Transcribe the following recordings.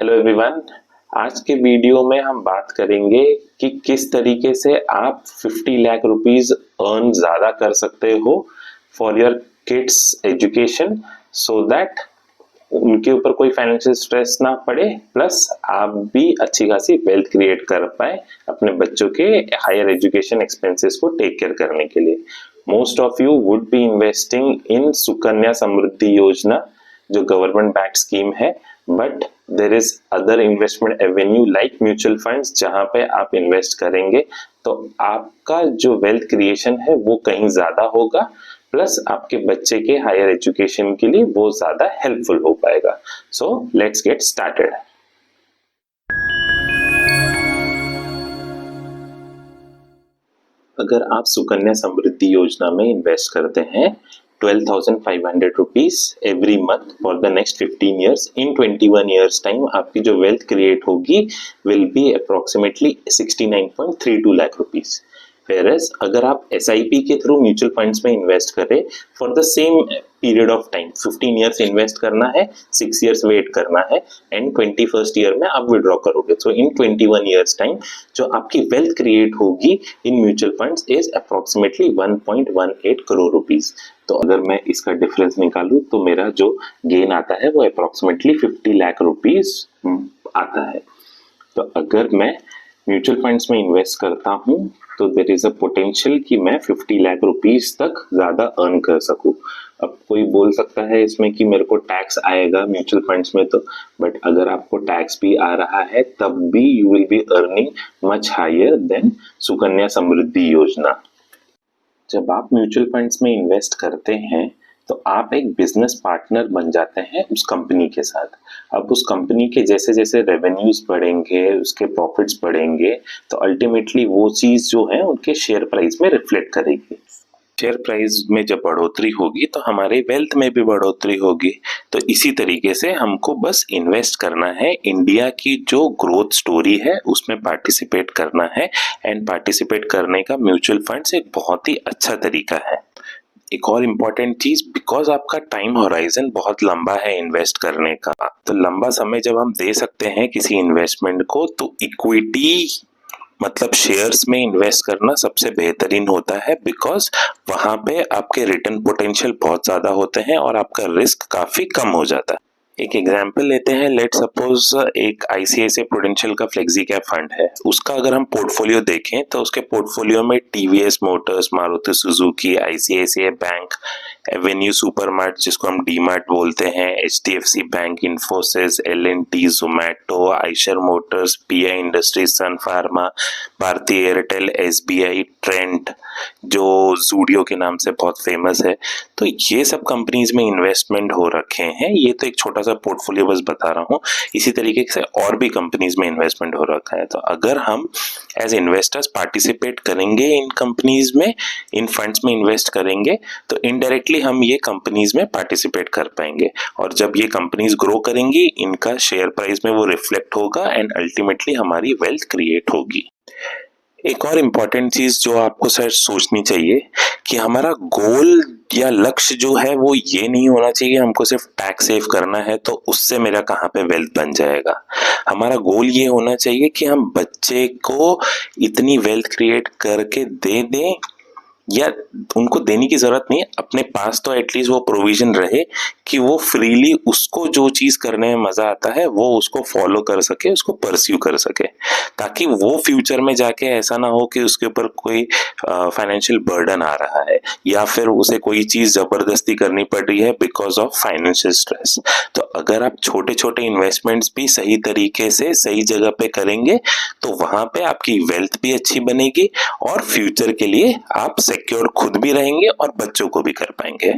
Hello everyone. आज के video में हम बात करेंगे कि किस तरीके से आप 50 लाख रुपीस अर्न ज़्यादा कर सकते हो for your kids education, so that उनके ऊपर कोई फाइनेंशियल स्ट्रेस ना पड़े, प्लस आप भी अच्छी खासी वेल्थ क्रिएट कर पाए अपने बच्चों के हायर एजुकेशन एक्सपेंसेस को टेक केयर करने के लिए। Most of you would be investing in Sukanya Samriddhi Yojana, जो गवर्नमेंट बैक्ड स्कीम है, but there is other investment avenue like mutual funds, जहां पे आप इन्वेस्ट करेंगे तो आपका जो वेल्थ क्रिएशन है वो कहीं ज्यादा होगा, प्लस आपके बच्चे के हायर एजुकेशन के लिए वो ज्यादा हेल्पफुल हो पाएगा। So let's get started. अगर आप सुकन्या समृद्धि योजना में इन्वेस्ट करते हैं 12,500 rupees every month for the next 15 years, in 21 years time आपकी जो वेल्थ क्रिएट होगी will be approximately 69.32 lakh rupees. Whereas अगर आप SIP के थ्रू म्यूचुअल फंड्स में इन्वेस्ट करें for the same period of time, 15 years invest करना है, 6 ईयर्स वेट करना है एंड 21st ईयर में आप विड्रॉ करोगे। सो इन 21 ईयर्स टाइम जो आपकी वेल्थ क्रिएट होगी in mutual funds is approximately 1.18 crore rupees. तो अगर मैं इसका डिफरेंस निकालूं तो मेरा जो गेन आता है वो अप्रोक्सीमेटली 50 लाख रुपीज आता है। तो अगर मैं म्यूचुअल फंड्स में इन्वेस्ट करता हूं तो देयर इज अ पोटेंशियल कि मैं 50 लाख रुपीस तक ज्यादा अर्न कर सकूं। अब कोई बोल सकता है इसमें कि मेरे को टैक्स आएगा म्यूचुअल फंड्स में, तो बट अगर आपको टैक्स भी आ रहा है तब भी you will be earning much higher than Sukanya Samriddhi Yojana. जब आप म्यूचुअल फंड्स में इन्वेस्ट करते हैं तो आप एक बिजनेस पार्टनर बन जाते हैं उस कंपनी के साथ। अब उस कंपनी के जैसे जैसे रेवेन्यूज बढ़ेंगे, उसके प्रॉफिट्स बढ़ेंगे, तो अल्टीमेटली वो चीज जो है उनके शेयर प्राइस में रिफ्लेक्ट करेगी। शेयर प्राइस में जब बढ़ोतरी होगी तो हमारे वेल्थ में भी बढ़ोतरी होगी। तो इसी तरीके से हमको बस इन्वेस्ट करना है, इंडिया की जो ग्रोथ स्टोरी है उसमें पार्टिसिपेट करना है, एंड पार्टिसिपेट करने का म्यूचुअल फंड्स एक बहुत ही अच्छा तरीका है। एक और इम्पॉर्टेंट चीज, बिकॉज आपका टाइम होराइजन बहुत लंबा है इन्वेस्ट करने का, तो लंबा समय जब हम दे सकते हैं किसी इन्वेस्टमेंट को, तो इक्विटी मतलब शेयर्स में इन्वेस्ट करना सबसे बेहतरीन होता है, बिकॉज वहां पे आपके रिटर्न पोटेंशियल बहुत ज्यादा होते हैं और आपका रिस्क काफी कम हो जाता है। एक एग्जाम्पल लेते हैं, लेट सपोज एक ICICI प्रूडेंशियल का फ्लेक्सी कैप फंड है, उसका अगर हम पोर्टफोलियो देखें तो उसके पोर्टफोलियो में TVS Motors, Maruti Suzuki, ICICI Bank, Avenue Supermart जिसको हम डीमार्ट बोलते हैं, HDFC Bank, Infosys, L&T, Zomato, Eicher Motors, PI Industries, Sun Pharma, Bharti Airtel, SBI, Trent जो जूडियो के नाम से बहुत फेमस है, तो ये सब कंपनीज में इन्वेस्टमेंट हो रखे हैं। ये तो एक छोटा सा पोर्टफोलियो बस बता रहा हूँ, इसी तरीके से और भी कंपनीज में इन्वेस्टमेंट हो रखा है। तो अगर हम एज इन्वेस्टर्स पार्टिसिपेट करेंगे इन कंपनीज में, इन फंड्स में इन्वेस्ट करेंगे, तो इनडायरेक्टली हम ये कंपनीज में पार्टिसिपेट कर पाएंगे, और जब ये कंपनीज ग्रो करेंगी इनका शेयर प्राइस में वो रिफ्लेक्ट होगा एंड अल्टीमेटली हमारी वेल्थ क्रिएट होगी। एक और इम्पॉर्टेंट चीज जो आपको शायद सोचनी चाहिए कि हमारा गोल या लक्ष्य जो है वो ये नहीं होना चाहिए हमको सिर्फ टैक्स सेव करना है तो उससे मेरा कहाँ पे वेल्थ बन जाएगा। हमारा गोल ये होना चाहिए कि हम बच्चे को इतनी वेल्थ क्रिएट करके दे दें, या उनको देने की जरूरत नहीं, अपने पास तो एटलीस्ट वो प्रोविजन रहे कि वो फ्रीली उसको जो चीज करने में मजा आता है वो उसको फॉलो कर सके, उसको परस्यू कर सके, ताकि वो फ्यूचर में जाके ऐसा ना हो कि उसके ऊपर कोई फाइनेंशियल बर्डन आ रहा है या फिर उसे कोई चीज जबरदस्ती करनी पड़ रही है बिकॉज ऑफ फाइनेंशियल स्ट्रेस। तो अगर आप छोटे छोटे इन्वेस्टमेंट्स भी सही तरीके से सही जगह पे करेंगे तो वहां पे आपकी वेल्थ भी अच्छी बनेगी और फ्यूचर के लिए आप सिक्योर खुद भी रहेंगे और बच्चों को भी कर पाएंगे।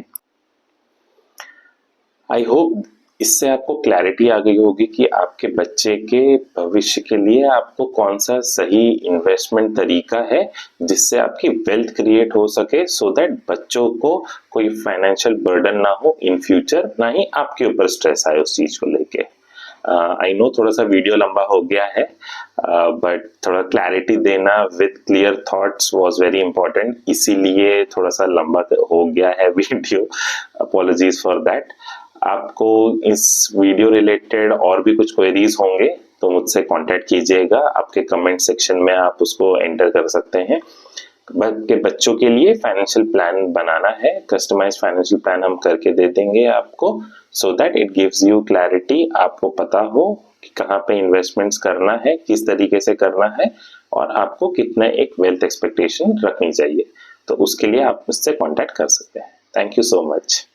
आई होप इससे आपको क्लैरिटी आ गई होगी कि आपके बच्चे के भविष्य के लिए आपको कौन सा सही इन्वेस्टमेंट तरीका है जिससे आपकी वेल्थ क्रिएट हो सके, सो दैट बच्चों को कोई फाइनेंशियल बर्डन ना हो इन फ्यूचर, ना ही आपके ऊपर स्ट्रेस आए उस चीज को लेके। आई नो थोड़ा सा वीडियो लंबा हो गया है, बट थोड़ा क्लैरिटी देना with clear thoughts was very important, इसीलिए थोड़ा सा लंबा हो गया है वीडियो। Apologies for that. आपको इस वीडियो रिलेटेड और भी कुछ क्वेरीज होंगे तो मुझसे कांटेक्ट कीजिएगा, आपके कमेंट सेक्शन में आप उसको एंटर कर सकते हैं। के बच्चों के लिए फाइनेंशियल प्लान बनाना है, कस्टमाइज फाइनेंशियल प्लान हम करके दे देंगे आपको, so that it gives you clarity, आपको पता हो कि कहाँ पे इन्वेस्टमेंट्स करना है, किस तरीके से करना है और आपको कितना एक वेल्थ एक्सपेक्टेशन रखनी चाहिए। तो उसके लिए आप मुझसे कांटेक्ट कर सकते हैं। Thank you so much.